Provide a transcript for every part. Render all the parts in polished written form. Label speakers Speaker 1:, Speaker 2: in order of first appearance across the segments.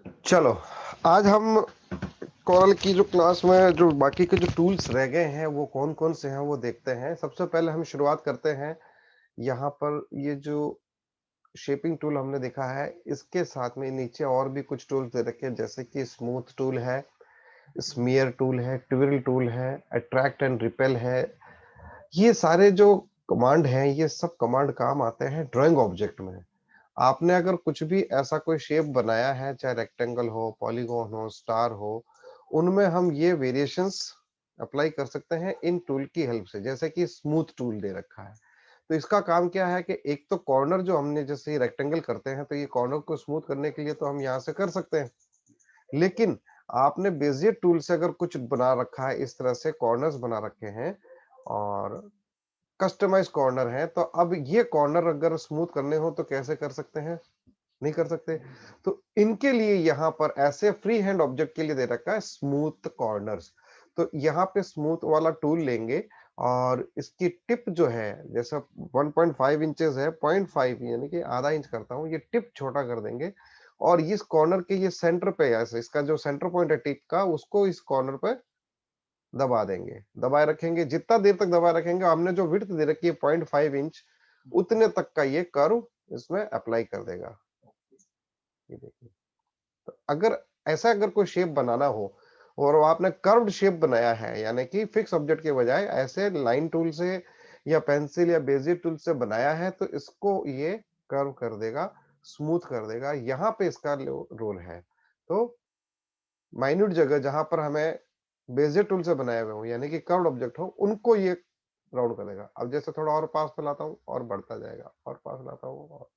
Speaker 1: चलो, आज हम कॉरल की जो क्लास में जो बाकी के जो टूल्स रह गए हैं वो कौन कौन से हैं वो देखते हैं। सबसे पहले हम शुरुआत करते हैं यहाँ पर। ये जो शेपिंग टूल हमने देखा है, इसके साथ में नीचे और भी कुछ टूल्स दे रखे हैं, जैसे कि स्मूथ टूल है, स्मीयर टूल है, ट्विरल टूल है, अट्रैक्ट एंड रिपेल है। ये सारे जो कमांड हैं, ये सब कमांड काम आते हैं ड्राइंग ऑब्जेक्ट में। आपने अगर कुछ भी ऐसा कोई शेप बनाया है, चाहे रेक्टेंगल हो, पॉलीगॉन हो, स्टार हो, उनमें हम ये वेरिएशंस अप्लाई कर सकते हैं इन टूल की हेल्प से। जैसे कि स्मूथ टूल दे रखा है, तो इसका काम क्या है कि एक तो कॉर्नर जो हमने जैसे रेक्टेंगल करते हैं, तो ये कॉर्नर को स्मूथ करने के लिए तो हम यहाँ से कर सकते हैं। लेकिन आपने बेजियर टूल से अगर कुछ बना रखा है, इस तरह से कॉर्नर्स बना रखे हैं और कस्टमाइज कॉर्नर है, तो अब ये कॉर्नर अगर स्मूथ करने हो तो कैसे कर सकते हैं? नहीं कर सकते। तो इनके लिए यहाँ पर ऐसे फ्री हैंड ऑब्जेक्ट के लिए दे रखा है स्मूथ कॉर्नर्स। तो यहाँ पे स्मूथ वाला टूल लेंगे और इसकी टिप जो है, जैसा 1.5 इंचेस है, 0.5 यानी कि आधा इंच करता हूँ, ये टिप छोटा कर देंगे और इस कॉर्नर के ये सेंटर पे ऐसे इसका जो सेंटर पॉइंट है टिप का, उसको इस कॉर्नर पे दबा देंगे, दबाए रखेंगे। जितना देर तक दबाए रखेंगे, हमने जो विड्थ दे रखी है 0.5 इंच, उतने तक का ये कर्व इसमें अप्लाई कर देगा। ये देखिए। तो अगर ऐसा अगर कोई शेप बनाना हो और वो आपने कर्व्ड शेप बनाया है, यानी कि फिक्स ऑब्जेक्ट के बजाय ऐसे लाइन टूल से या पेंसिल या बेजियर टूल से बनाया है, तो इसको ये कर्व कर देगा, स्मूथ कर देगा। यहाँ पे इसका रोल है। तो माइन्यूट जगह जहां पर हमें बेजियर टूल से बनाए हुए हो, यानी कि कर्व्ड ऑब्जेक्ट हो, उनको ये राउंड कर देगा। अब जैसे थोड़ा और पास में लाता हूँ और बढ़ता जाएगा, और पास लाता हूँ और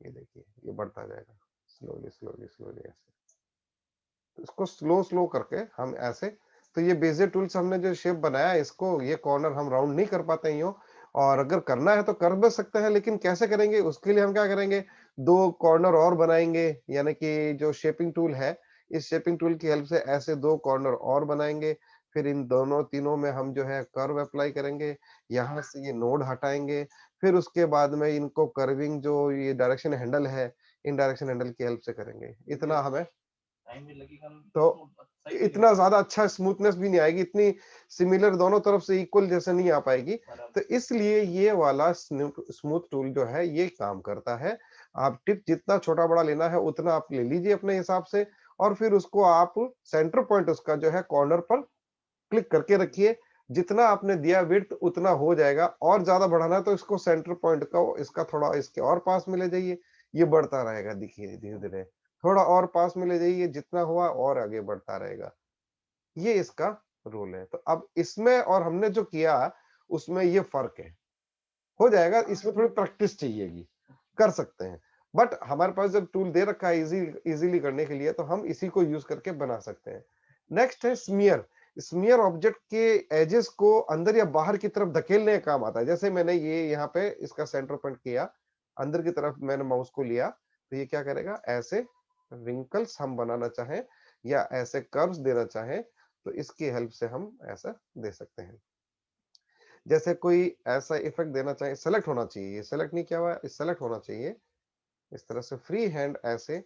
Speaker 1: ये देखिए ये बढ़ता जाएगा, स्लोली स्लोली स्लोली ऐसे। इसको स्लो स्लो करके हम ऐसे, तो ये बेजियर टूल से हमने जो शेप बनाया है, इसको ये कॉर्नर हम राउंड नहीं कर पाते यूं, और अगर करना है तो कर भी सकते हैं, लेकिन कैसे करेंगे उसके लिए हम क्या करेंगे, दो कॉर्नर और बनाएंगे। यानी कि जो शेपिंग टूल है, इस शेपिंग टूल की हेल्प से ऐसे दो कॉर्नर और बनाएंगे। फिर इन दोनों तीनों में हम जो है कर्व अप्लाई करेंगे, यहाँ से ये नोड हटाएंगे। फिर उसके बाद में इनको कर्विंग जो ये डायरेक्शन हैंडल है, इन डायरेक्शन हैंडल की हेल्प से करेंगे। इतना हमें तो इतना ज्यादा अच्छा स्मूथनेस भी नहीं आएगी, इतनी सिमिलर दोनों तरफ से इक्वल जैसे नहीं आ पाएगी। तो इसलिए ये वाला स्मूथ टूल जो है ये काम करता है। आप टिप जितना छोटा बड़ा लेना है उतना आप ले लीजिए अपने हिसाब से, और फिर उसको आप सेंटर पॉइंट उसका जो है कॉर्नर पर क्लिक करके रखिए। जितना आपने दिया विड्थ उतना हो जाएगा, और ज्यादा बढ़ाना है तो इसको सेंटर पॉइंट का इसका थोड़ा इसके और पास में ले जाइए, ये बढ़ता रहेगा। देखिए धीरे धीरे थोड़ा और पास में ले जाइए, जितना हुआ और आगे बढ़ता रहेगा। ये इसका रूल है। तो अब इसमें और हमने जो किया उसमें ये फर्क है। हो जाएगा, इसमें थोड़ी प्रैक्टिस चाहिएगी, कर सकते हैं। बट हमारे पास जब टूल दे रखा है इजीली करने के लिए, तो हम इसी को यूज करके बना सकते हैं। नेक्स्ट है स्मीयर। स्मीयर ऑब्जेक्ट के एजेस को अंदर या बाहर की तरफ धकेलने का काम आता है। जैसे मैंने ये यहाँ पे इसका सेंटर पॉइंट किया, अंदर की तरफ मैंने माउस को लिया, तो ये क्या करेगा, ऐसे रिंकल्स हम बनाना चाहें या ऐसे कर्व्स देना चाहें, तो इसकी हेल्प से हम ऐसा दे सकते हैं। जैसे कोई ऐसा इफेक्ट देना चाहे, सेलेक्ट होना चाहिए, सेलेक्ट नहीं किया हुआ है, सेलेक्ट होना चाहिए। इस तरह से फ्री हैंड ऐसे,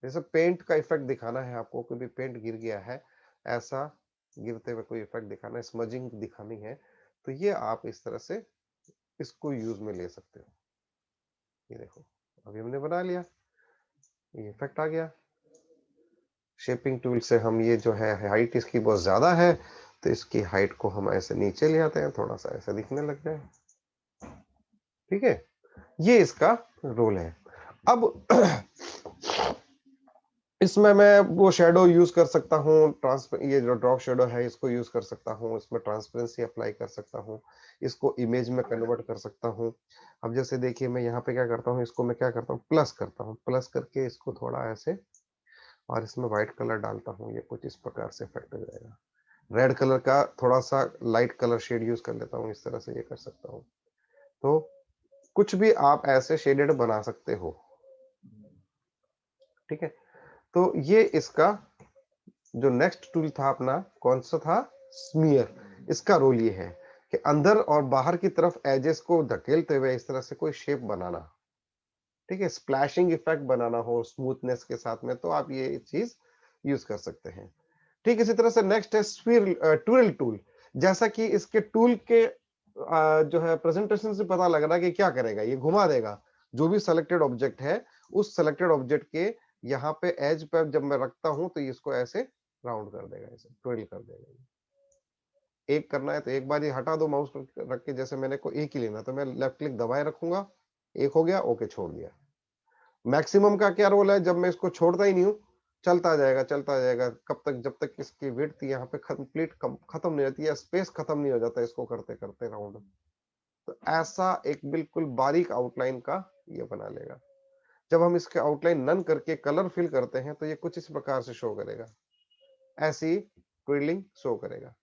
Speaker 1: जैसे पेंट का इफेक्ट दिखाना है आपको, कोई भी पेंट गिर गया है, ऐसा गिरते हुए कोई इफेक्ट दिखाना है, स्मजिंग दिखानी है, तो ये आप इस तरह से इसको यूज में ले सकते हो। ये देखो, अभी हमने बना लिया, ये इफेक्ट आ गया। शेपिंग टूल से हम ये जो है, हाइट इसकी बहुत ज्यादा है, तो इसकी हाइट को हम ऐसे नीचे ले आते हैं, थोड़ा सा ऐसे दिखने लग जाए। ठीक है, ये इसका रोल है। अब इसमें मैं वो शेडो यूज कर सकता हूँ, ये जो ड्रॉप शेडो है इसको यूज कर सकता हूँ, इसमें ट्रांसपेरेंसी अप्लाई कर सकता हूँ, इसको इमेज में कन्वर्ट कर सकता हूँ। अब जैसे देखिए मैं यहाँ पे क्या करता हूँ, इसको मैं क्या करता हूँ, प्लस करता हूँ, प्लस करके इसको थोड़ा ऐसे, और इसमें व्हाइट कलर डालता हूँ, ये कुछ इस प्रकार से इफेक्ट हो जाएगा। रेड कलर का थोड़ा सा लाइट कलर शेड यूज कर लेता हूँ, इस तरह से ये कर सकता हूँ। तो कुछ भी आप ऐसे शेडेड बना सकते हो। ठीक है, तो ये इसका जो नेक्स्ट टूल था अपना, कौन सा था, स्मीयर। इसका रोल ये है कि अंदर और बाहर की तरफ एजेस को धकेलते हुए इस तरह से कोई शेप बनाना। ठीक है, स्प्लैशिंग इफेक्ट बनाना हो स्मूथनेस के साथ में, तो आप ये चीज यूज कर सकते हैं। ठीक इसी तरह से नेक्स्ट है ट्विरल टूल। जैसा कि इसके टूल के जो है प्रेजेंटेशन से पता लग रहा है कि क्या करेगा, ये घुमा देगा जो भी सिलेक्टेड ऑब्जेक्ट है, उस सिलेक्टेड ऑब्जेक्ट के यहाँ पे एज पे जब मैं रखता हूं तो इसको ऐसे राउंड कर देगा, ऐसे ट्विरल कर देगा। एक करना है तो एक बार ये हटा दो माउस रख के, जैसे मैंने को एक ही लेना तो मैं लेफ्ट क्लिक दबाए रखूंगा, एक हो गया, ओके छोड़ दिया। मैक्सिमम का क्या रोल है, जब मैं इसको छोड़ता ही नहीं हूँ, चलता जाएगा कब तक, जब तक इसकी विड्थ यहाँ पे कंप्लीट खत्म नहीं होती है, स्पेस खत्म नहीं हो जाता इसको करते करते राउंड। तो ऐसा एक बिल्कुल बारीक आउटलाइन का ये बना लेगा। जब हम इसके आउटलाइन नन करके कलर फिल करते हैं तो ये कुछ इस प्रकार से शो करेगा, ऐसी ट्विडलिंग शो करेगा।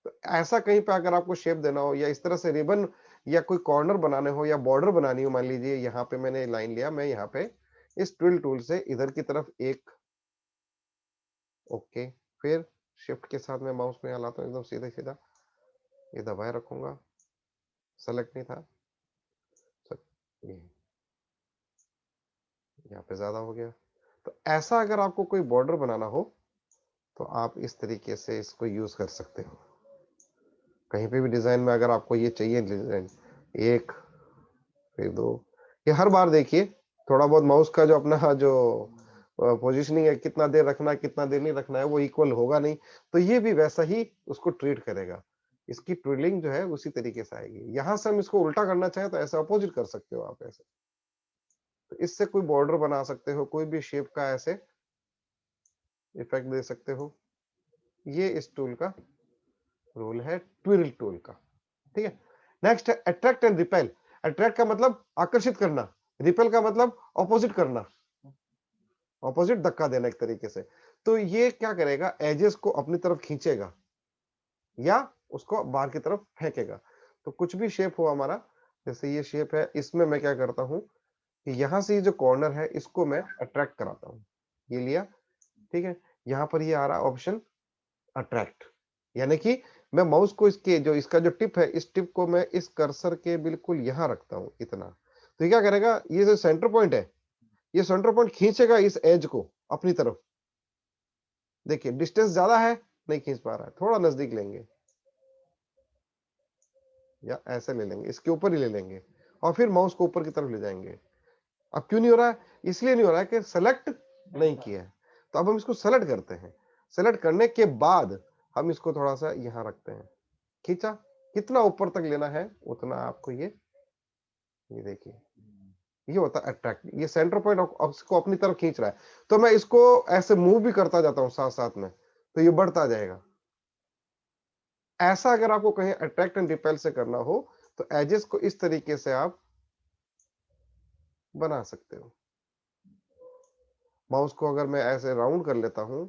Speaker 1: तो ऐसा कहीं पे अगर आपको शेप देना हो या इस तरह से रिबन या कोई कॉर्नर बनाने हो या बॉर्डर बनानी हो, मान लीजिए यहाँ पे मैंने लाइन लिया, मैं यहाँ पे इस ट्विल टूल से इधर की तरफ एक, ओके, फिर शिफ्ट के साथ मैं माउस में लाता हूँ एकदम सीधे सीधा, ये दबाए रखूंगा, सेलेक्ट नहीं था, ये यहाँ पे ज्यादा हो गया। तो ऐसा अगर आपको कोई बॉर्डर बनाना हो तो आप इस तरीके से इसको यूज कर सकते हो। कहीं पे भी डिजाइन में अगर आपको ये चाहिए डिजाइन, एक फिर दो, ये हर बार देखिए थोड़ा बहुत माउस का जो अपना जो पोजीशनिंग है, कितना देर रखना है कितना देर नहीं रखना है, वो इक्वल होगा नहीं, तो ये भी वैसा ही उसको ट्रीट करेगा। इसकी ट्विलिंग जो है उसी तरीके से आएगी। यहां से हम इसको उल्टा करना चाहें तो ऐसे अपोजिट कर सकते हो आप, ऐसे तो इससे कोई बॉर्डर बना सकते हो, कोई भी शेप का ऐसे इफेक्ट दे सकते हो। ये इस टूल का रोल है, ट्विरल टूल का। ठीक है, नेक्स्ट है अट्रैक्ट एंड रिपेल। अट्रैक्ट का मतलब आकर्षित करना, रिपेल का मतलब ऑपोजिट करना, ऑपोजिट धक्का देना एक तरीके से। तो ये क्या करेगा, एजेस को अपनी तरफ खींचेगा या उसको बाहर की तरफ फेंकेगा। तो कुछ भी शेप हो हमारा, जैसे ये शेप है, इसमें मैं क्या करता हूं कि यहां से ये जो कॉर्नर है इसको मैं अट्रैक्ट कराता हूं, ये लिया, ठीक है, यहां पर ये आ रहा ऑप्शन अट्रैक्ट, यानी कि मैं माउस को इसके जो इसका जो टिप है, इस टिप को मैं इस कर्सर के बिल्कुल यहां रखता हूं इतना, तो ये क्या करेगा, ये जो सेंटर पॉइंट है, ये सेंटर पॉइंट खींचेगा इस एज को अपनी तरफ। देखिए डिस्टेंस ज्यादा है, नहीं खींच पा रहा है, थोड़ा नजदीक लेंगे या ऐसे ले लेंगे, इसके ऊपर ही ले लेंगे और फिर माउस को ऊपर की तरफ ले जाएंगे। अब क्यों नहीं हो रहा है, इसलिए नहीं हो रहा है कि सेलेक्ट नहीं किया है। तो अब हम इसको सेलेक्ट करते हैं, सेलेक्ट करने के बाद हम इसको थोड़ा सा यहां रखते हैं, खींचा, कितना ऊपर तक लेना है उतना आपको ये देखिए, ये होता है अट्रैक्ट, ये सेंटर पॉइंट उसको अपनी तरफ खींच रहा है। तो मैं इसको ऐसे मूव भी करता जाता हूं साथ साथ में, तो ये बढ़ता जाएगा। ऐसा अगर आपको कहीं अट्रैक्ट एंड रिपेल से करना हो तो एजेस को इस तरीके से आप बना सकते हो। माउस को अगर मैं ऐसे राउंड कर लेता हूं,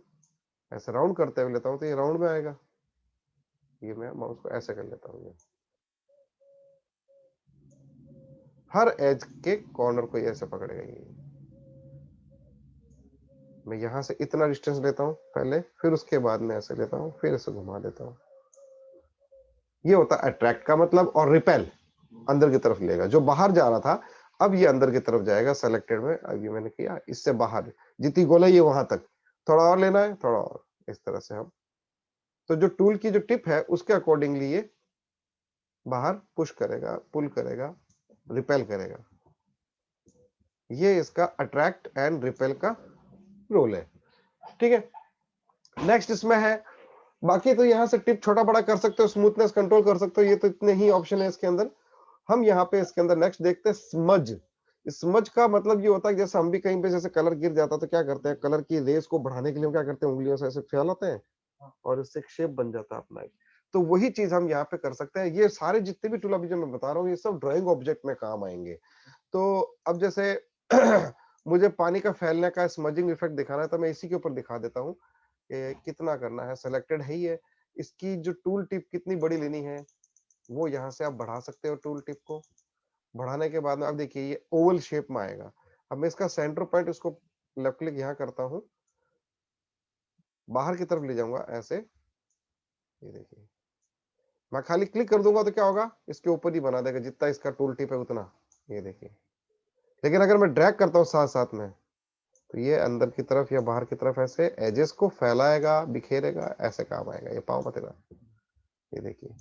Speaker 1: ऐसे राउंड करते हुए लेता हूं तो ये राउंड में आएगा। ये मैं माउस को ऐसे कर लेता हूं, हर एज के कॉर्नर को ऐसे पकड़ेगा ये। मैं यहां से इतना डिस्टेंस लेता हूं पहले, फिर उसके बाद में ऐसे लेता हूं, फिर इसे घुमा देता हूं। ये होता है अट्रैक्ट का मतलब, और रिपेल अंदर की तरफ लेगा, जो बाहर जा रहा था अब ये अंदर की तरफ जाएगा। सेलेक्टेड में अब ये मैंने किया, इससे बाहर जितनी गोल है ये वहां तक, थोड़ा और लेना है, थोड़ा और, इस तरह से हम, तो जो टूल की जो टिप है उसके अकॉर्डिंगली ये बाहर पुश करेगा, पुल करेगा, रिपेल करेगा। ये इसका अट्रैक्ट एंड रिपेल का रोल है। ठीक है, नेक्स्ट इसमें है, बाकी तो यहाँ से टिप छोटा बड़ा कर सकते हो, स्मूथनेस कंट्रोल कर सकते हो, ये तो इतने ही ऑप्शन है इसके अंदर। हम यहाँ पे इसके अंदर नेक्स्ट देखते हैं स्मज। स्मज का मतलब ये होता है जैसे हम भी कहीं पे जैसे कलर गिर जाता तो क्या करते हैं, कलर की रेस को बढ़ाने के लिए क्या करते हैं, उंगलियों से ऐसे फैलाते हैं और इससे एक शेप बन जाता है अपना एक। तो वही चीज हम यहाँ पे कर सकते हैं। ये सारे जितने भी टूल अभी जो मैं बता रहा हूँ ये सब ड्राइंग ऑब्जेक्ट में काम आएंगे। तो अब जैसे मुझे पानी का फैलने का स्मजिंग इफेक्ट दिखाना है तो मैं इसी के ऊपर दिखा देता हूँ कि कितना करना है। सेलेक्टेड है ही है, इसकी जो टूल टिप कितनी बड़ी लेनी है वो यहाँ से आप बढ़ा सकते हो। टूल टिप को बढ़ाने के बाद में अब देखिए ये ओवल शेप में आएगा। अब मैं इसका सेंटर पॉइंट इसको लेफ्ट क्लिक यहाँ करता हूँ, बाहर की तरफ ले जाऊंगा ऐसे, ये देखिए मैं खाली क्लिक कर दूंगा तो क्या होगा, इसके ऊपर ही बना देगा, जितना इसका टूल टिप है उतना, ये देखिए लेकिन अगर मैं ड्रैग करता हूँ साथ साथ में, तो ये अंदर की तरफ या बाहर की तरफ ऐसे एजेस को फैलाएगा, बिखेरेगा, ऐसे काम आएगा। ये पाँव मत हिला, ये देखिए,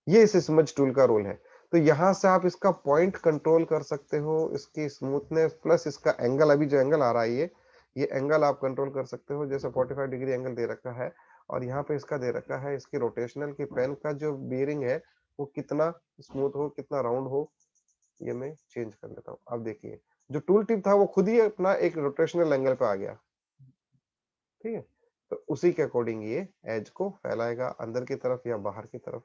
Speaker 1: ये इस स्मज टूल का रोल है। तो यहाँ से आप इसका पॉइंट कंट्रोल कर सकते हो, इसकी स्मूथनेस प्लस इसका एंगल, अभी जो एंगल आ रहा है ये एंगल आप कंट्रोल कर सकते हो। जैसे 45 डिग्री एंगल दे रखा है और यहाँ पे इसका दे रखा है इसकी रोटेशनल की पेन का जो बियरिंग है वो कितना स्मूथ हो, कितना राउंड हो, ये मैं चेंज कर लेता हूँ। अब देखिए, जो टूल टिप था वो खुद ही अपना एक रोटेशनल एंगल पे आ गया, ठीक है। तो उसी के अकॉर्डिंग ये एज को फैलाएगा अंदर की तरफ या बाहर की तरफ।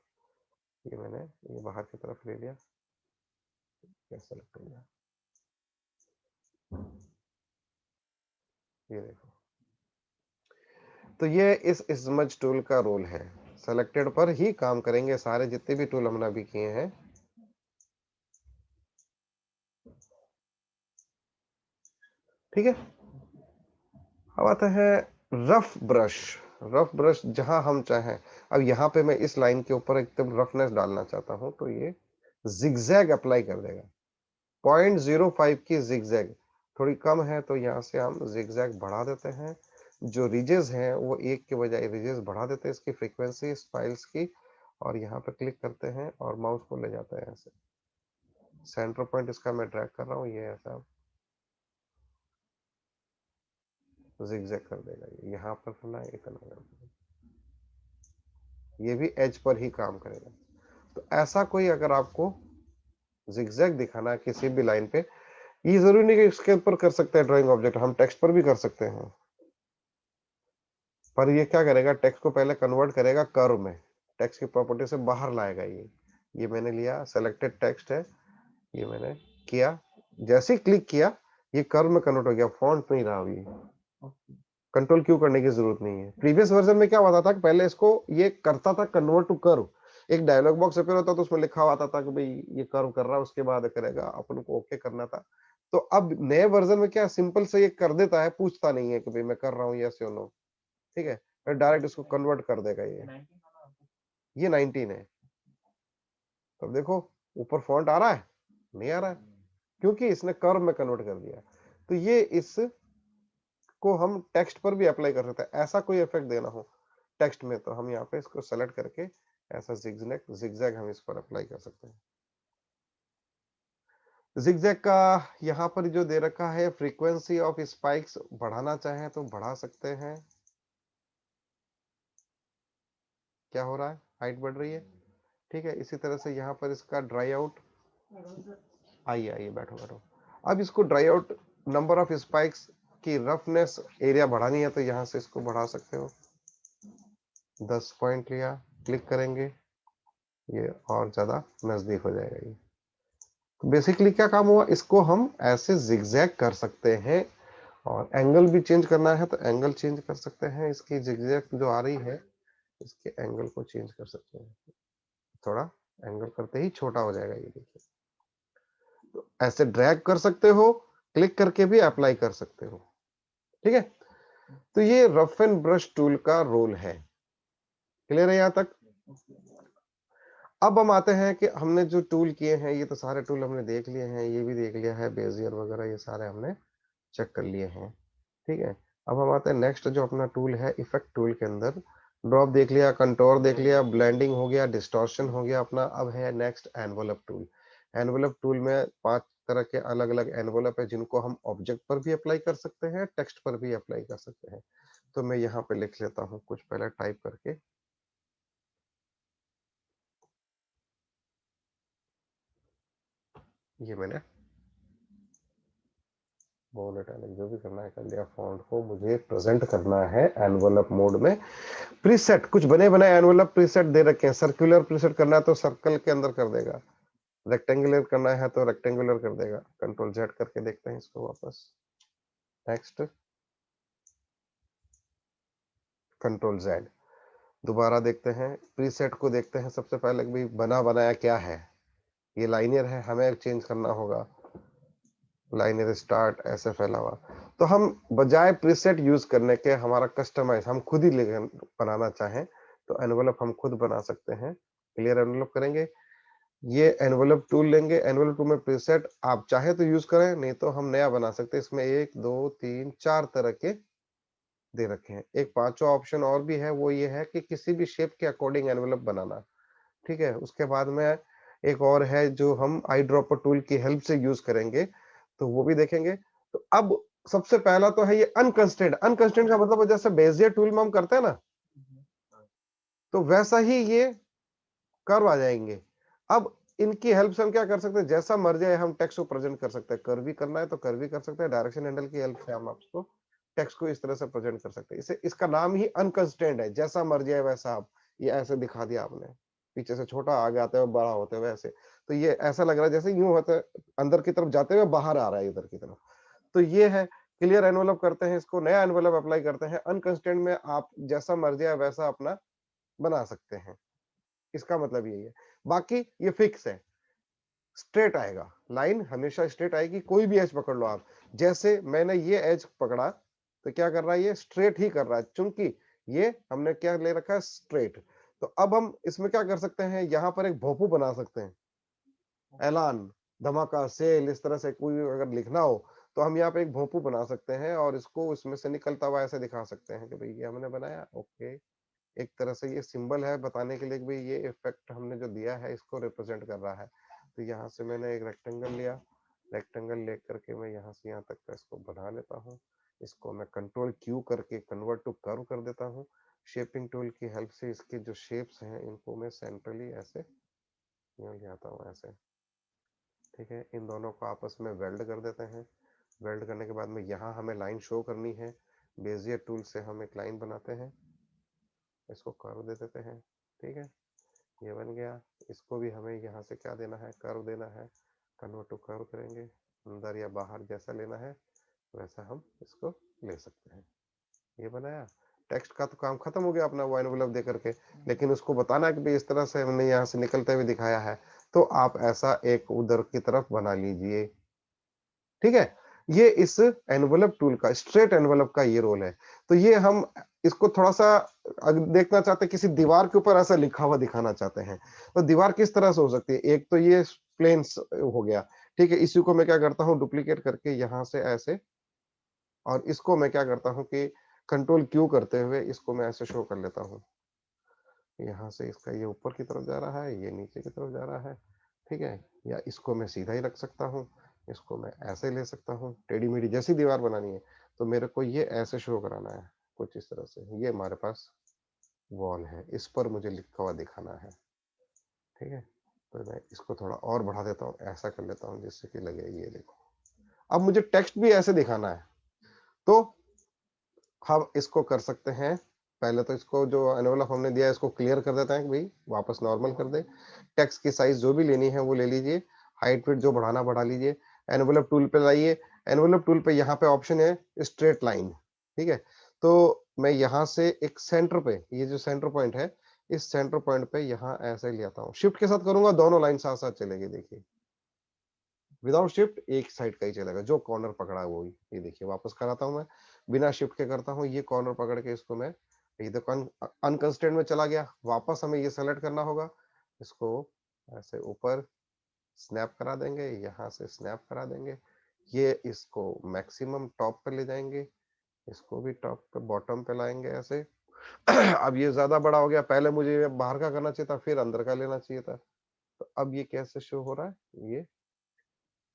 Speaker 1: ये मैंने ये बाहर की तरफ ले लिया, ये सेलेक्ट हो गया, ये देखो। तो ये इस स्मज टूल का रोल है, सेलेक्टेड पर ही काम करेंगे सारे जितने भी टूल हमने अभी किए हैं। ठीक है, अब आता है रफ ब्रश। रफ ब्रश जहां हम चाहें, अब यहाँ पे मैं इस लाइन के ऊपर एकदम रफनेस डालना चाहता हूं तो ये जिगजैग अप्लाई कर देगा। 0.05 की जिगजैग थोड़ी कम है तो यहाँ से हम जिगजैग बढ़ा देते हैं। जो रिजेस हैं वो एक के बजाय रिजेस बढ़ा देते हैं, इसकी फ्रीक्वेंसी स्पाइल्स की, और यहाँ पे क्लिक करते हैं और माउस को ले जाते हैं ऐसे। सेंटर पॉइंट इसका मैं ड्रैग कर रहा हूँ, ये ऐसा जिगजैग कर देगा। यहाँ पर करना है, इतना करना है। ये भी एज पर ही काम करेगा। तो ऐसा कोई अगर आपको जिगजैग दिखाना है किसी भी लाइन पे, ये जरूरी नहीं कि इसके ऊपर कर सकते हैं ड्राइंग ऑब्जेक्ट, हम टेक्स्ट पर भी कर सकते हैं। पर ये क्या करेगा, टेक्स्ट को पहले कन्वर्ट करेगा कर्व में, टेक्स्ट की प्रॉपर्टी से बाहर लाएगा। ये मैंने लिया, सेलेक्टेड टेक्स्ट है, ये मैंने किया, जैसे ही क्लिक किया ये कर्व में कन्वर्ट हो गया, फॉन्ट नहीं रहा। ये कंट्रोल क्यों करने की जरूरत नहीं है। प्रीवियस वर्जन में क्या होता था कि पहले इसको ये करता था कन्वर्ट टू कर्व, एक डायलॉग बॉक्स अपीयर होता तो उसमें लिखा हुआ था कि भाई ये कर्व कर रहा है, उसके बाद करेगा, अपन को ओके करना था। तो अब नए वर्जन में क्या सिंपल से ये कर देता है, पूछता नहीं है कि भाई मैं कर रहा हूँ यस या नो, ठीक है, फिर डायरेक्ट इसको कन्वर्ट कर देगा। ये 19 है। तो देखो ऊपर फॉन्ट आ रहा है, नहीं आ रहा है, क्योंकि इसने कर्व में कन्वर्ट कर दिया। तो ये इस को हम टेक्स्ट पर भी अप्लाई कर सकते हैं। ऐसा कोई इफेक्ट देना हो टेक्स्ट में तो हम यहाँ पे इसको सेलेक्ट करके ऐसा जिगजैग जिगजैग हम इस पर अप्लाई कर सकते हैं। जिगजैग का यहाँ पर जो दे रखा है फ्रीक्वेंसी ऑफ स्पाइक्स, बढ़ाना चाहें तो बढ़ा सकते हैं। क्या हो रहा है, हाइट बढ़ रही है, ठीक है। इसी तरह से यहाँ पर इसका ड्राई आउट, आइए आइए बैठो बैठो। अब इसको dry out, number of spikes की रफनेस एरिया बढ़ानी है तो यहाँ से इसको बढ़ा सकते हो। 10 पॉइंट लिया, क्लिक करेंगे, ये और ज्यादा नजदीक हो जाएगा। ये तो बेसिकली क्या काम हुआ, इसको हम ऐसे जिगजैग कर सकते हैं, और एंगल भी चेंज करना है तो एंगल चेंज कर सकते हैं। इसकी जिगजैग जो आ रही है इसके एंगल को चेंज कर सकते हैं, थोड़ा एंगल करते ही छोटा हो जाएगा। ये देखिए, तो ऐसे ड्रैग कर सकते हो, क्लिक करके भी अप्लाई कर सकते हो, ठीक है। तो ये रफ एंड ब्रश टूल का रोल है। क्लियर है यहाँ तक। अब हम आते हैं कि हमने जो टूल किए हैं, ये तो सारे टूल हमने देख लिए हैं, ये भी देख लिया है, बेजियर वगैरह ये सारे हमने चेक कर लिए हैं, ठीक है। अब हम आते हैं नेक्स्ट जो अपना टूल है इफेक्ट टूल के अंदर। ड्रॉप देख लिया, कंटोर देख लिया, ब्लेंडिंग हो गया, डिस्टॉर्शन हो गया अपना। अब है next envelope tool. Envelope tool में 5 तरह के अलग अलग एनवलप है जिनको हम ऑब्जेक्ट पर भी अप्लाई कर सकते हैं, टेक्स्ट पर भी अप्लाई कर सकते हैं। तो मैं यहाँ पे लिख लेता हूँ कुछ पहले टाइप करके। ये मैंने बोल्ड इटैलिक जो भी करना है कर लिया। फॉन्ट को मुझे प्रेजेंट करना है एनवलप मोड में। प्रीसेट कुछ बने बनाए एनवलप प्रीसेट दे रखे हैं। सर्कुलर प्रीसेट करना है तो सर्कल के अंदर कर देगा, रेक्टेंगुलर करना है तो रेक्टेंगुलर कर देगा। कंट्रोल जेड करके देखते हैं इसको वापस, नेक्स्ट, कंट्रोल जेड, दोबारा देखते हैं प्रीसेट को, देखते हैं सबसे पहले भी बना बनाया क्या है। ये लाइनर है, हमें चेंज करना होगा, लाइनर स्टार्ट ऐसे फैला हुआ। तो हम बजाय प्रीसेट यूज करने के हमारा कस्टमाइज हम खुद ही बनाना चाहें तो एनवलप हम खुद बना सकते हैं। क्लियर एनवलप करेंगे, ये एनवलप टूल लेंगे, एनवलप टूल में प्रीसेट आप चाहे तो यूज करें, नहीं तो हम नया बना सकते हैं। इसमें 1 2 3 4 तरह के दे रखे हैं। एक पांचवा ऑप्शन और भी है, वो ये है कि किसी भी शेप के अकॉर्डिंग एनवलप बनाना। ठीक है, उसके बाद में एक और है जो हम आई ड्रॉपर टूल की हेल्प से यूज करेंगे, तो वो भी देखेंगे। तो अब सबसे पहला तो है ये अनकंस्ट्रेंट। अनकंस्ट्रेंट का मतलब जैसे बेजियर टूल में हम करते हैं ना, तो वैसा ही ये कर्व आ जाएंगे। अब इनकी हेल्प से हम क्या कर सकते हैं, जैसा मर्जी है हम टेक्स्ट को प्रेजेंट कर सकते हैं। कर्व भी करना है तो कर्व भी कर सकते हैं, डायरेक्शन हैंडल की हेल्प से हम आपको टेक्स्ट को इस तरह से प्रेजेंट कर सकते हैं। इसे इसका नाम ही अनकंस्ट्रेंट है, जैसा मर्जी है वैसा आप, ये ऐसे दिखा दिया आपने, पीछे से छोटा आगे आते हुए बड़ा होते हुए ऐसे, तो ये ऐसा लग रहा है जैसे यूं होते अंदर की तरफ जाते हुए बाहर आ रहा है इधर की तरफ। तो ये है क्लियर एनवलप करते हैं, इसको नया एनवलप अप्लाई करते हैं। अनकंस्ट्रेंट में आप जैसा मर्जी है वैसा अपना बना सकते हैं, इसका मतलब यही है। बाकी ये फिक्स है, स्ट्रेट आएगा, लाइन हमेशा स्ट्रेट आएगी, कोई भी एज पकड़ लो आप। जैसे मैंने ये एज पकड़ा तो क्या कर रहा है, ये स्ट्रेट ही कर रहा है, चूंकि ये हमने क्या ले रखा है, स्ट्रेट। तो अब हम इसमें क्या कर सकते हैं, यहाँ पर एक भोपू बना सकते हैं, ऐलान, धमाका, सेल, इस तरह से कोई अगर लिखना हो तो हम यहाँ पे एक भोंपू बना सकते हैं और इसको इसमें से निकलता हुआ ऐसे दिखा सकते हैं कि भाई ये हमने बनाया। ओके, एक तरह से ये सिंबल है बताने के लिए कि भाई ये इफेक्ट हमने जो दिया है इसको रिप्रेजेंट कर रहा है। तो यहाँ से मैंने एक रेक्टेंगल लिया, रेक्टेंगल लेकर के मैं यहाँ से यहाँ तक का इसको बना लेता हूँ। इसको मैं कंट्रोल क्यू करके कन्वर्ट टू कर्व कर देता हूँ। शेपिंग टूल की हेल्प से इसके जो शेप्स हैं इनको मैं सेंट्रली ऐसे यहाँ ले आता हूँ ऐसे। ठीक है, इन दोनों को आपस में वेल्ड कर देते हैं। वेल्ड करने के बाद में यहाँ हमें लाइन शो करनी है, बेजियर टूल से हम एक लाइन बनाते हैं, इसको कर्व दे देते हैं। ठीक है, ये बन गया। इसको भी हमें यहाँ से क्या देना है, कर्व देना है, कन्वर्ट टू कर्व करेंगे, अंदर या बाहर जैसा लेना है वैसा हम इसको ले सकते हैं। ये बनाया, टेक्स्ट का तो काम खत्म हो गया अपना वो एनवलप दे करके, लेकिन उसको बताना है कि भाई इस तरह से हमने यहाँ से निकलते हुए दिखाया है, तो आप ऐसा एक उधर की तरफ बना लीजिए। ठीक है, ये इस एनवलप टूल का, स्ट्रेट एनवलप का ये रोल है। तो ये हम इसको थोड़ा सा देखना चाहते हैं, किसी दीवार के ऊपर ऐसा लिखा हुआ दिखाना चाहते हैं, तो दीवार किस तरह से हो सकती है। एक तो ये प्लेन हो गया, ठीक है, इसी को मैं क्या करता हूँ, डुप्लीकेट करके यहाँ से ऐसे, और इसको मैं क्या करता हूँ कि कंट्रोल क्यू करते हुए इसको मैं ऐसे शो कर लेता हूँ। यहाँ से इसका ये ऊपर की तरफ जा रहा है, ये नीचे की तरफ जा रहा है। ठीक है, या इसको मैं सीधा ही रख सकता हूँ, इसको मैं ऐसे ले सकता हूँ। टेढ़ी मेढ़ी जैसी दीवार बनानी है तो मेरे को ये ऐसे शो कराना है, कुछ इस तरह से। ये हमारे पास वॉल है, इस पर मुझे लिखा हुआ दिखाना है। ठीक है, तो मैं इसको थोड़ा और बढ़ा देता हूँ, ऐसा कर लेता हूँ जिससे कि लगे ये देखो। अब मुझे टेक्स्ट भी ऐसे दिखाना है, तो हम इसको कर सकते हैं। पहले तो इसको जो एनवलप हमने दिया है इसको क्लियर कर देते हैं कि भाई वापस नॉर्मल कर दे। टेक्स्ट की साइज जो भी लेनी है वो ले लीजिए, हाइट विड्थ जो बढ़ाना बढ़ा लीजिए। एनवलप टूल पे लाइए, एनवलप टूल पे यहाँ पे ऑप्शन है स्ट्रेट लाइन। ठीक है, तो मैं यहाँ से एक सेंटर पे, ये जो सेंटर पॉइंट है, इस सेंटर पॉइंट पे यहाँ ऐसे ले आता हूँ। शिफ्ट के साथ करूंगा, दोनों लाइन साथ साथ चलेगी। देखिए, विदाउट शिफ्ट एक साइड का ही चलेगा, जो कॉर्नर पकड़ा है वो ही। ये देखिए, वापस कराता हूं मैं, बिना शिफ्ट के करता हूं, ये कॉर्नर पकड़ के इसको मैं, ये देखो अनकंस्ट्रेंट में चला गया। वापस हमें ये सेलेक्ट करना होगा, इसको ऐसे ऊपर स्नैप करा देंगे, यहाँ से स्नैप करा देंगे, ये इसको मैक्सिमम टॉप पे ले जाएंगे, इसको भी टॉप पे बॉटम पे लाएंगे ऐसे। अब ये ज्यादा बड़ा हो गया, पहले मुझे बाहर का करना चाहिए था, फिर अंदर का लेना चाहिए था। तो अब ये कैसे शो हो रहा है, ये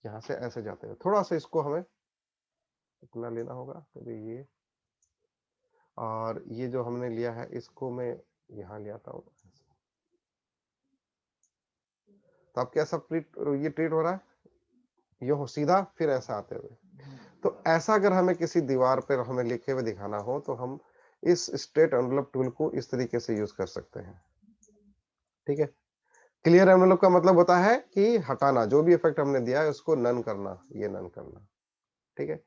Speaker 1: यहाँ से ऐसे जाते हैं, थोड़ा सा इसको हमें इतना लेना होगा तो भी ये, और ये जो हमने लिया है इसको मैं यहाँ ले आता हूँ। तो अब कैसा ये ट्रीट हो रहा है, ये हो सीधा फिर ऐसा आते हुए। तो ऐसा अगर हमें किसी दीवार पर हमें लिखे हुए दिखाना हो तो हम इस स्ट्रेट एनवलप टूल को इस तरीके से यूज कर सकते हैं। ठीक है, क्लियर एनवलप का मतलब होता है कि हटाना, जो भी इफेक्ट हमने दिया है उसको नन करना, ये नन करना। ठीक है,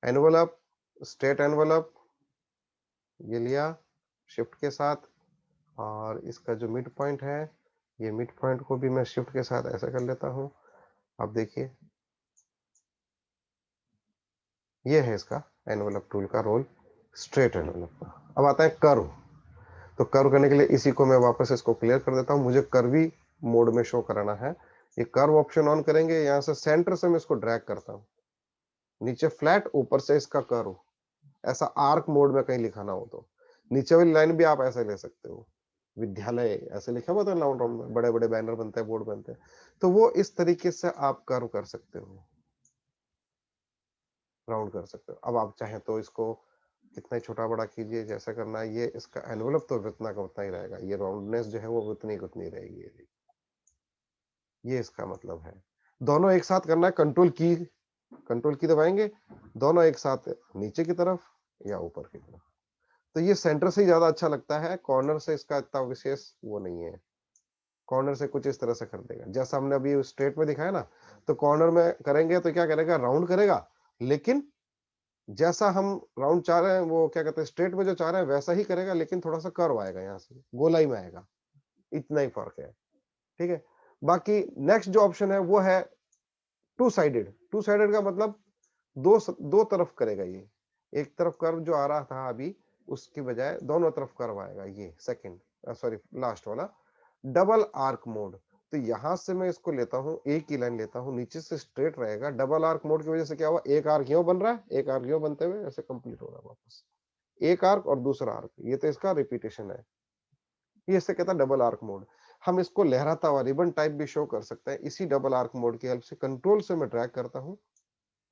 Speaker 1: एनवलप, स्ट्रेट एनवलप, ये लिया शिफ्ट के साथ, और इसका जो मिड पॉइंट है, ये मिड पॉइंट को भी मैं शिफ्ट के साथ ऐसा कर लेता हूँ। अब देखिए, ये है इसका एनवलप टूल का रोल, स्ट्रेट एनवलप का। अब आता है कर्व। तो कर्व करने के लिए इसी को मैं वापस इसको क्लियर कर देता हूँ, मुझे कर्वी मोड में शो कराना है। ये कर्व ऑप्शन ऑन करेंगे, यहाँ से सेंटर से मैं इसको ड्रैग करता हूँ, नीचे फ्लैट, ऊपर से इसका कर्व, ऐसा आर्क मोड में कहीं लिखाना हो तो। नीचे वाली लाइन भी आप ऐसे ले सकते हो, विद्यालय ऐसे लिखा हुआ था राउंड राउंड में, बड़े बड़े बैनर बनते हैं, बोर्ड बनते हैं, तो वो इस तरीके से आप कर्व कर सकते हो, राउंड कर सकते हो। अब आप चाहें तो इसको कितना ही छोटा बड़ा कीजिए, जैसा करना है। ये इसका एनवलप तो उतना का उतना ही रहेगा, ये राउंडनेस जो है वो उतनी की उतनी रहेगी। ये इसका मतलब है। दोनों एक साथ करना है, कंट्रोल की दबाएंगे, दोनों एक साथ नीचे की तरफ या ऊपर की तरफ। तो ये सेंटर से ही ज्यादा अच्छा लगता है, कॉर्नर से इसका इतना विशेष वो नहीं है। कॉर्नर से कुछ इस तरह से कर देगा, जैसा हमने अभी स्ट्रेट में दिखाया ना, तो कॉर्नर में करेंगे तो क्या करेगा, राउंड करेगा, लेकिन जैसा हम राउंड चाह रहे हैं, वो क्या कहते हैं, स्ट्रेट में जो चाह रहे हैं वैसा ही करेगा, लेकिन थोड़ा सा कर्व आएगा, यहाँ से गोलाई में आएगा, इतना ही फर्क है। ठीक है। बाकी नेक्स्ट जो ऑप्शन है वो है टू साइडेड। टू साइडेड का मतलब दो तरफ करेगा ये, एक तरफ कर्व जो आ रहा था अभी, उसकी बजाय दोनों तरफ कर्व आएगा। ये सेकंड, सॉरी लास्ट वाला डबल आर्क मोड। तो यहां से मैं इसको लेता हूं, एक ही लाइन लेता हूं, नीचे से स्ट्रेट रहेगा। डबल आर्क मोड की वजह से क्या हुआ, एक आर्क यूं बन रहा है, एक आर्क यूं बनते हुए ऐसे कंप्लीट हो रहा है वापस, एक आर्क और दूसरा आर्क, ये तो इसका रिपीटेशन है। ये इससे कहता है डबल आर्क मोड। हम इसको लहराता हुआ रिबन टाइप भी शो कर सकते हैं इसी डबल आर्क मोड की हेल्प से। कंट्रोल से मैं ड्रैग करता हूँ,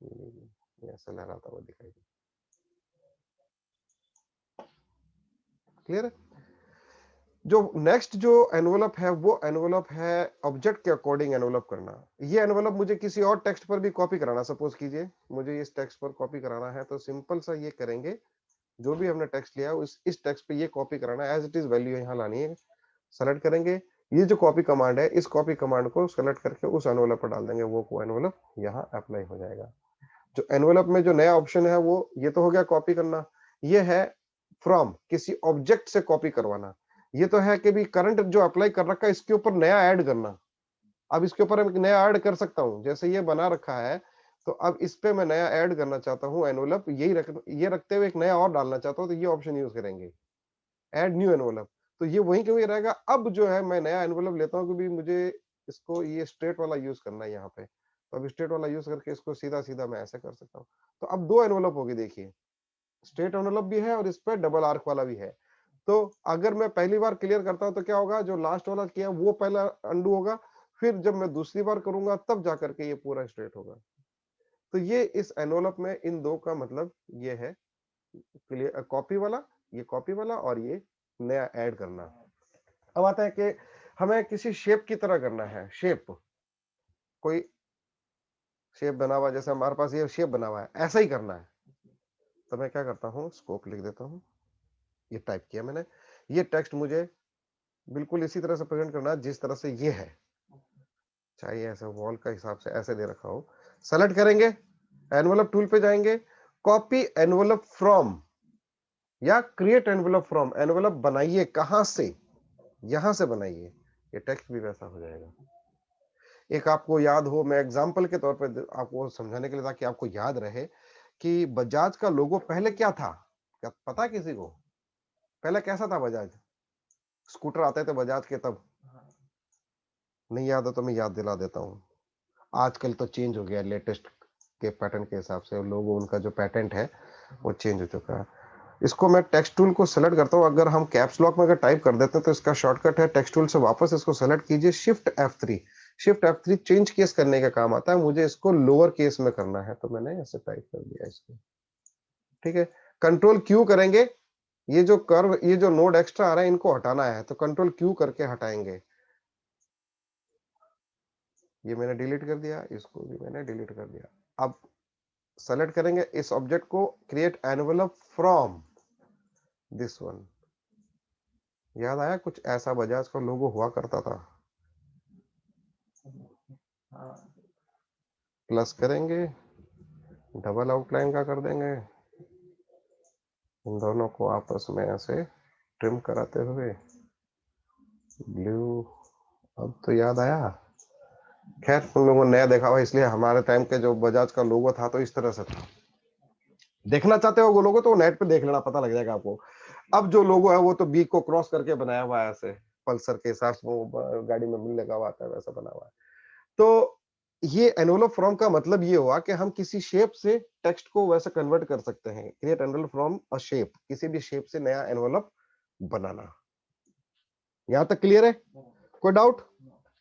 Speaker 1: ये ऐसा लहराता हुआ दिखाई दे। क्लियर है। जो नेक्स्ट जो एनवलप है वो एनवलप है ऑब्जेक्ट के अकॉर्डिंग एनवलप करना। ये एनवलप मुझे किसी और टेक्स्ट पर भी कॉपी कराना, सपोज कीजिए मुझे इस टेक्स्ट पर कॉपी कराना है, तो सिंपल सा ये करेंगे, जो भी हमने टेक्स्ट लिया इस टेक्स्ट पे ये कॉपी कराना है, एज इट इज वैल्यू यहाँ लानी है। सेलेक्ट करेंगे, ये जो कॉपी कमांड है, इस कॉपी कमांड को सेलेक्ट करके उस एनवलप पर डाल देंगे, वो एनवलप यहाँ अप्लाई हो जाएगा। जो एनवलप में जो नया ऑप्शन है वो ये तो हो गया कॉपी करना, ये है फ्रॉम, किसी ऑब्जेक्ट से कॉपी करवाना। ये तो है कि भी करंट जो अप्लाई कर रखा है इसके ऊपर नया ऐड करना। अब इसके ऊपर मैं नया ऐड कर सकता हूं, जैसे ये बना रखा है, तो अब इस पे मैं नया ऐड करना चाहता हूं एनवलप, ये रखते हुए एक नया और डालना चाहता हूं, तो ये ऑप्शन यूज करेंगे, ऐड न्यू एनवलप। तो ये वहीं के वहीं रहेगा। अब जो है मैं नया एनवलप लेता हूं, क्योंकि मुझे इसको ये स्ट्रेट वाला यूज करना है यहाँ पे, तो अब स्ट्रेट वाला यूज करके इसको सीधा सीधा मैं ऐसे कर सकता हूँ। तो अब दो एनवलप होगी, देखिए स्ट्रेट एनवलप भी है और इस पे डबल आर्क वाला भी है। तो अगर मैं पहली बार क्लियर करता हूं तो क्या होगा, जो लास्ट वाला किया वो पहला अंडू होगा, फिर जब मैं दूसरी बार करूंगा तब जाकर के ये पूरा स्ट्रेट होगा। तो ये इस एनवलप में इन दो का मतलब ये है, क्लियर कॉपी वाला, ये कॉपी वाला, और ये नया ऐड करना। अब आता है कि हमें किसी शेप की तरह करना है, शेप कोई शेप बना हुआ, जैसे हमारे पास ये शेप बना हुआ है, ऐसा ही करना है। तो मैं क्या करता हूँ, स्कोप लिख देता हूँ, ये टाइप किया मैंने। ये टेक्स्ट मुझे बिल्कुल इसी तरह से प्रेजेंट करना है जिस तरह से ये है, चाहिए ऐसे वॉल का हिसाब से ऐसे दे रखा हो। सेलेक्ट करेंगे, एनवलप टूल पे जाएंगे, कॉपी एनवलप फ्रॉम या क्रिएट एनवलप फ्रॉम, एनवलप बनाइए कहां से, यहां से बनाइए, ये टेक्स्ट भी वैसा हो जाएगा। एक आपको याद हो, मैं एग्जांपल के तौर पे आपको समझाने के लिए, ताकि आपको याद रहे कि बजाज का लोगो पहले क्या था, क्या पता किसी को, पहले कैसा था बजाज, स्कूटर आते थे बजाज के तब, नहीं याद है तो मैं याद दिला देता हूँ। आजकल तो चेंज हो गया, लेटेस्ट के पैटर्न के हिसाब से लोगो, उनका जो पैटेंट है वो चेंज हो चुका है। इसको मैं टेक्स्ट टूल को सेलेक्ट करता हूँ, अगर हम कैप्स लॉक में अगर टाइप कर देते हैं तो इसका शॉर्टकट है, टेक्स्ट टूल से वापस इसको सेलेक्ट कीजिए, shift F3। Shift F3 change case करने का काम आता है, मुझे इसको लोअर केस में करना है, तो मैंने ऐसे टाइप कर दिया इसको। ठीक है, कंट्रोल क्यू करेंगे, ये जो कर्व, ये जो नोड एक्स्ट्रा आ रहा है इनको हटाना है, तो कंट्रोल क्यू करके हटाएंगे। ये मैंने डिलीट कर दिया, इसको भी मैंने डिलीट कर दिया। अब सेलेक्ट करेंगे इस ऑब्जेक्ट को, create envelope from this one. याद आया, कुछ ऐसा बजाज का लोगो हुआ करता था। प्लस करेंगे, डबल आउटलाइन का कर देंगे, इन दोनों को आपस में ऐसे ट्रिम कराते हुए ब्लू। अब तो याद आया। खैर उन लोगों ने नया देखा हुआ, इसलिए हमारे टाइम के जो बजाज का लोगो था तो इस तरह से था। देखना चाहते हो वो लोगो तो नेट पे देख लेना, पता लग जाएगा आपको। अब जो लोगो है वो तो बी को क्रॉस करके बनाया हुआ है ऐसे, पल्सर के हिसाब से वो गाड़ी में मिल लगा हुआ आता है वैसा बना हुआ है। तो ये एनवेलप फ्रॉम का मतलब ये हुआ कि हम किसी शेप से टेक्स्ट को वैसा कन्वर्ट कर सकते हैं। Create envelope from a shape, किसी भी शेप से नया एनवेलप बनाना। यहां तक क्लियर है? कोई डाउट?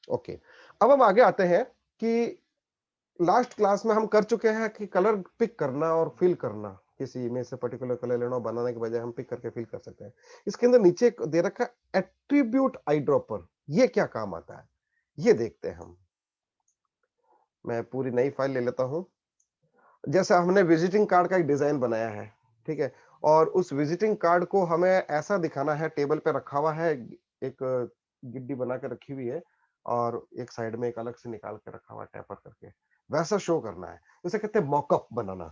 Speaker 1: ओके। अब हम आगे आते हैं कि लास्ट क्लास में हम कर चुके हैं कि कलर पिक करना और फिल करना, किसी में से पर्टिकुलर कलर लेना और बनाने के बजाय हम पिक करके फिल कर सकते हैं। इसके अंदर नीचे एक दे रखा है एट्रीब्यूट आई ड्रॉपर, ये क्या काम आता है ये देखते हैं हम। मैं पूरी नई फाइल ले लेता हूं। जैसे हमने विजिटिंग कार्ड का एक डिजाइन बनाया है, ठीक है, और उस विजिटिंग कार्ड को हमें ऐसा दिखाना है, टेबल पे रखा हुआ है, एक गिड्डी बना के रखी हुई है और एक साइड में एक अलग से निकाल के रखा हुआ है टैपर करके, वैसा शो करना है। उसे कहते हैं मॉकअप बनाना।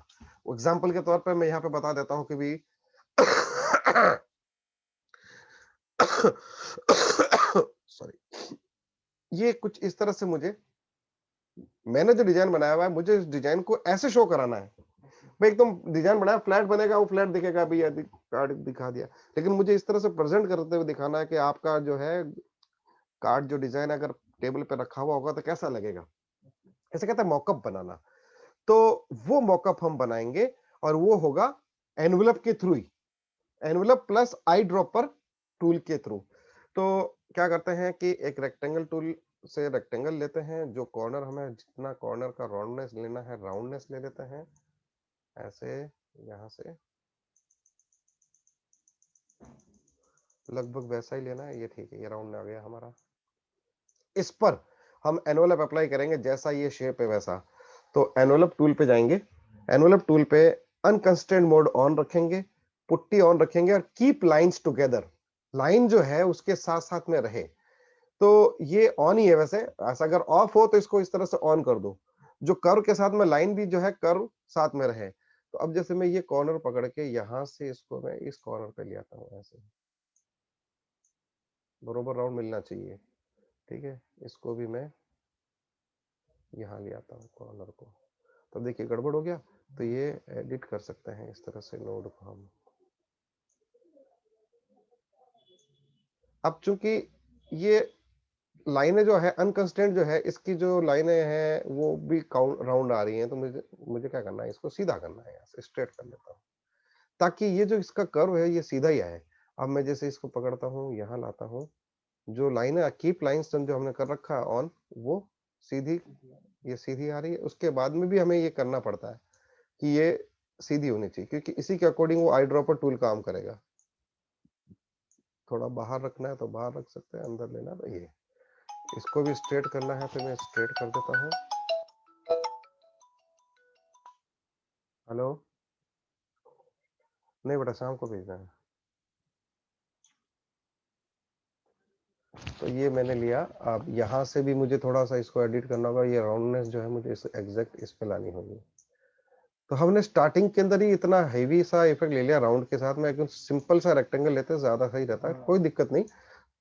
Speaker 1: एग्जाम्पल के तौर पर मैं यहाँ पे बता देता हूँ कि भी सॉरी, ये कुछ इस तरह से मैंने जो डिजाइन बनाया हुआ है, मुझे इस डिजाइन को ऐसे शो कराना है। मैं एकदम डिजाइन बनाया फ्लैट बनेगा, वो फ्लैट दिखेगा, अभी कार्ड दिखा दिया, लेकिन मुझे इस तरह से प्रेजेंट करते हुए दिखाना है कि आपका जो है कार्ड जो डिजाइन अगर टेबल पे रखा हुआ होगा तो कैसा लगेगा। ऐसे कहते हैं मॉकअप बनाना। तो वो मॉकअप हम बनाएंगे और वो होगा एनवेलप के थ्रू ही, envelope plus eye dropper tool के थ्रू। तो क्या करते हैं कि एक रेक्टेंगल टूल से रेक्टेंगल लेते हैं, जो कॉर्नर हमें जितना कॉर्नर का राउंडनेस लेना है राउंडनेस ले लेते हैं, ऐसे यहां से लगभग वैसा ही लेना है, ये ठीक है, ये राउंड आ गया हमारा। इस पर हम एनवेलप अप्लाई करेंगे, जैसा ये शेप है वैसा। तो एनवेलप टूल पे जाएंगे, एनवेलप टूल पे अनकंस्ट्रेंट मोड ऑन रखेंगे, पुट्टी ऑन रखेंगे और कीप लाइंस टुगेदर, लाइन जो है उसके साथ साथ में रहे। तो ये ऑन ही है वैसे, ऐसा अगर ऑफ हो तो इसको इस तरह से ऑन कर दो, जो कर्व के साथ में लाइन भी जो है कर्व साथ में रहे। तो अब जैसे मैं ये कॉर्नर पकड़ के यहां से इसको मैं इस कॉर्नर पे ले आता हूँ, ऐसे बरोबर राउंड मिलना चाहिए, ठीक है। इसको भी मैं यहाँ ले आता हूँ कॉर्नर को, तो देखिए गड़बड़ हो गया। तो ये एडिट कर सकते हैं इस तरह से नोड को हम। अब चूंकि ये लाइनें जो है अनकंस्ट्रेंट जो है, इसकी जो लाइनें हैं वो भी काउंट राउंड आ रही हैं, तो मुझे मुझे क्या करना है, इसको सीधा करना है, यहाँ से स्ट्रेट कर लेता हूँ ताकि ये जो इसका कर्व है ये सीधा ही आए। अब मैं जैसे इसको पकड़ता हूँ, यहाँ लाता हूँ, जो लाइन है कीप लाइंस जो हमने कर रखा है ऑन, वो सीधी, ये सीधी आ रही है। उसके बाद में भी हमें ये करना पड़ता है कि ये सीधी होनी चाहिए, क्योंकि इसी के अकॉर्डिंग वो आई ड्रॉपर टूल काम करेगा। थोड़ा बाहर रखना है तो बाहर रख सकते हैं, अंदर लेना तो ये, इसको भी स्ट्रेट करना है तो मैं स्ट्रेट कर देता हूँ। हेलो, नहीं बेटा शाम को भेजना है। तो ये मैंने लिया। अब यहाँ से भी मुझे थोड़ा सा इसको एडिट करना होगा, ये राउंडनेस जो है मुझे इस एग्जैक्ट इस पे लानी होगी। तो हमने स्टार्टिंग के अंदर ही इतना हैवी सा इफेक्ट ले लिया राउंड के साथ में, एकदम सिंपल सा रेक्टेंगल लेते हैं, ज्यादा सही रहता है, कोई दिक्कत नहीं,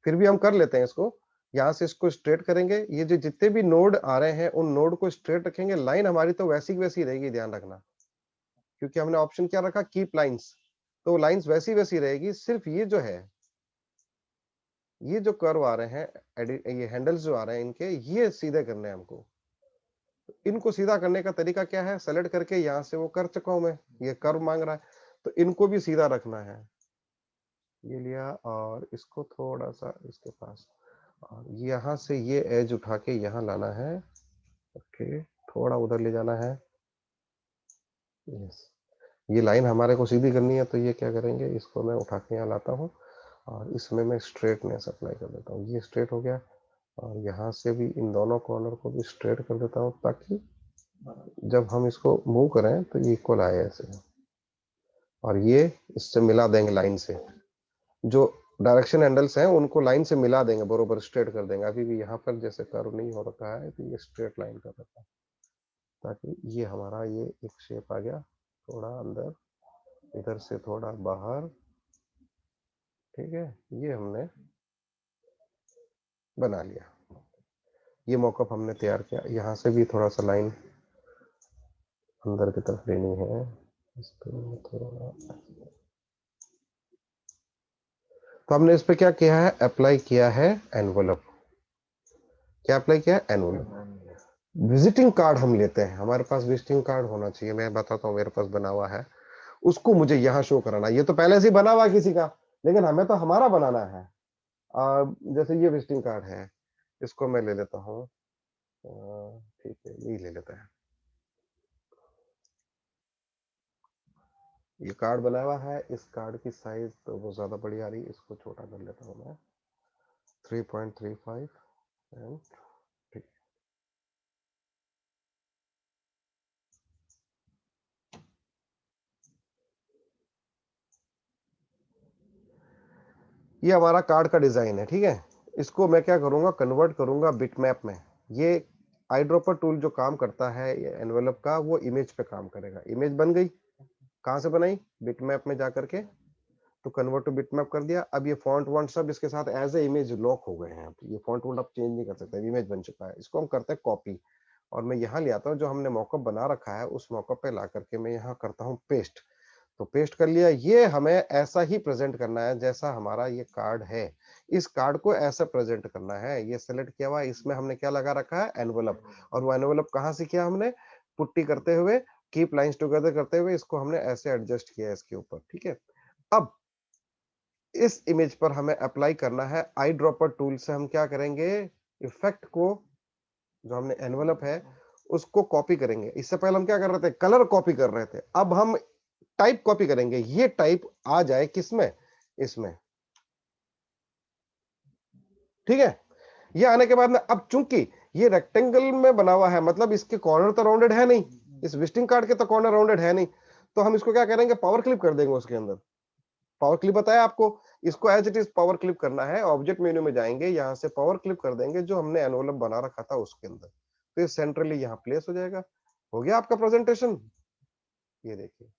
Speaker 1: फिर भी हम कर लेते हैं इसको। यहाँ से इसको स्ट्रेट करेंगे, ये जो जितने भी नोड आ रहे हैं उन नोड को स्ट्रेट रखेंगे, लाइन हमारी तो वैसी की वैसी रहेगी, ध्यान रखना, क्योंकि हमने ऑप्शन क्या रखा, कीप लाइंस, तो लाइंस वैसी वैसी रहेगी। सिर्फ ये जो है, ये जो कर्व आ रहे हैं, ये हैंडल्स जो आ रहे हैं इनके, ये सीधे करने हैं हमको। इनको सीधा करने का तरीका क्या है, सेलेक्ट करके यहाँ से वो कर चुका हूं मैं, ये कर्व मांग रहा है, तो इनको भी सीधा रखना है। ये लिया और इसको थोड़ा सा इसके पास, और यहाँ से ये एज उठा के यहाँ लाना है, ओके, थोड़ा उधर ले जाना है, यस। ये लाइन हमारे को सीधी करनी है, तो ये क्या करेंगे, इसको मैं उठा के यहाँ लाता हूँ और इसमें मैं स्ट्रेटनेस अप्लाई कर देता हूँ, ये स्ट्रेट हो गया। और यहाँ से भी इन दोनों कॉर्नर को भी स्ट्रेट कर देता हूँ, ताकि जब हम इसको मूव करें तो ये इक्वल आए ऐसे। और ये इससे मिला देंगे लाइन से, जो डायरेक्शन हैंडल्स हैं उनको लाइन से मिला देंगे, बरोबर स्ट्रेट कर देंगे। अभी भी यहाँ पर जैसे कर्व नहीं हो रखा है तो ये स्ट्रेट लाइन कर देता है, ताकि ये हमारा ये एक शेप आ गया, थोड़ा अंदर, इधर से थोड़ा बाहर, ठीक है, ये हमने बना लिया। ये मॉकअप हमने तैयार किया। यहाँ से भी थोड़ा सा लाइन अंदर की तरफ लेनी है, इसको थोड़ा। तो हमने इस पे क्या किया है, अप्लाई किया है एनवलप। क्या अप्लाई किया है, एनवलप। विजिटिंग कार्ड हम लेते हैं, हमारे पास विजिटिंग कार्ड होना चाहिए, मैं बताता हूँ मेरे पास बना हुआ है, उसको मुझे यहाँ शो कराना। ये तो पहले से ही बना हुआ है किसी का, लेकिन हमें तो हमारा बनाना है। जैसे ये विजिटिंग कार्ड है, इसको मैं ले लेता हूँ, ठीक है यही ले लेते हैं। ये कार्ड बना हुआ है, इस कार्ड की साइज तो बहुत ज्यादा बड़ी आ रही है, इसको छोटा कर लेता हूँ मैं, 3.35 एंड ठीक। ये हमारा कार्ड का डिजाइन है, ठीक है। इसको मैं क्या करूंगा, कन्वर्ट करूंगा बिटमैप में। ये आई ड्रॉपर टूल जो काम करता है ये एनवेलप का, वो इमेज पे काम करेगा। इमेज बन गई, कहां से बनाई, बिटमैप में जाकर के, तो कन्वर्ट टू बिटमैप कर दिया। अब ये फॉन्ट वॉन्ट सब इसके साथ एज ए इमेज लॉक हो गए हैं, अब ये फॉन्ट वॉन्ट आप चेंज नहीं कर सकते, इमेज बन चुका है। इसको हम करते हैं कॉपी, और मैं यहाँ ले आता हूँ, जो हमने मॉकअप बना रखा है उस मॉकअप पे ला करके मैं यहाँ करता हूँ पेस्ट। तो पेस्ट कर लिया। ये हमें ऐसा ही प्रेजेंट करना है जैसा हमारा ये कार्ड है, इस कार्ड को ऐसा प्रेजेंट करना है। ये सेलेक्ट किया हुआ है, इसमें हमने क्या लगा रखा है, एनवलप। और वो एनवलप कहाँ से किया हमने, पुट्टी करते हुए, कीप लाइंस टुगेदर करते हुए इसको हमने ऐसे एडजस्ट किया है इसके ऊपर, ठीक है। अब इस इमेज पर हमें अप्लाई करना है आई ड्रॉपर टूल से। हम क्या करेंगे, इफेक्ट को, जो हमने एनवलप है उसको कॉपी करेंगे। इससे पहले हम क्या कर रहे थे, कलर कॉपी कर रहे थे, अब हम टाइप कॉपी करेंगे। ये टाइप आ जाए किसमें, इसमें, ठीक है। ये आने के बाद में, अब चूंकि ये रेक्टेंगल में बना हुआ है, मतलब इसके कॉर्नर तो राउंडेड है नहीं, इस विजिटिंग कार्ड के तो कॉर्नर राउंडेड है नहीं, तो हम इसको क्या करेंगे, पावर क्लिप कर देंगे उसके अंदर। पावर क्लिप बताया आपको, इसको as it is power clip करना है। ऑब्जेक्ट मेन्यू में जाएंगे, यहां से पावर क्लिप कर देंगे जो हमने एनवलप बना रखा था उसके अंदर, तो ये सेंट्रली यहाँ प्लेस हो जाएगा। हो गया आपका प्रेजेंटेशन। ये देखिए,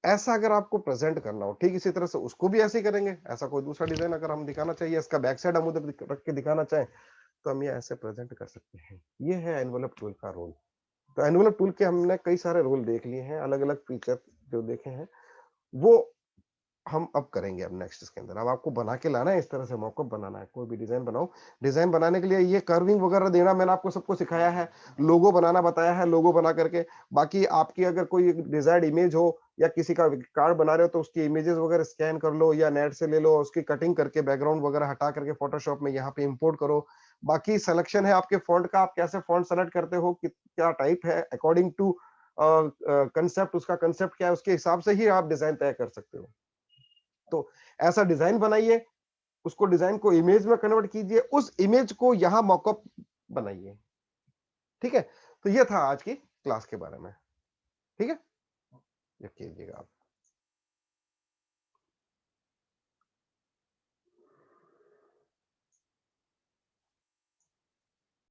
Speaker 1: ऐसा अगर आपको प्रेजेंट करना हो, ठीक इसी तरह से उसको भी ऐसे ही करेंगे। ऐसा कोई दूसरा डिजाइन अगर हम दिखाना चाहिए, इसका बैक साइड हम उधर रख के दिखाना चाहें, तो हम ये ऐसे प्रेजेंट कर सकते हैं। ये है एनवलप टूल का रोल। तो एनवलप टूल के हमने कई सारे रोल देख लिए हैं, अलग अलग फीचर जो देखे हैं, वो हम अब करेंगे। अब नेक्स्ट इसके अंदर अब आपको बना के लाना है, इस तरह से मॉकअप बनाना है। कोई भी डिजाइन बनाओ, डिजाइन बनाने के लिए ये कर्विंग वगैरह देना मैंने आपको सबको सिखाया है, लोगो बनाना बताया है, लोगो बना करके। बाकी आपकी अगर कोई डिजायर्ड इमेज हो, या किसी का कार्ड बना रहे हो, तो उसकी इमेजेस वगैरह स्कैन कर लो या नेट से ले लो, उसकी कटिंग करके बैकग्राउंड वगैरह हटा करके फोटोशॉप में यहाँ पे इंपोर्ट करो। बाकी सिलेक्शन है आपके फॉन्ट का, आप कैसे फॉन्ट सेलेक्ट करते हो, क्या टाइप है, अकॉर्डिंग टू कंसेप्ट, उसका कंसेप्ट क्या है, उसके हिसाब से ही आप डिजाइन तय कर सकते हो। तो ऐसा डिजाइन बनाइए, उसको डिजाइन को इमेज में कन्वर्ट कीजिए, उस इमेज को यहां मॉकअप बनाइए, ठीक है। तो ये था आज की क्लास के बारे में, ठीक है, ये कीजिएगा आप।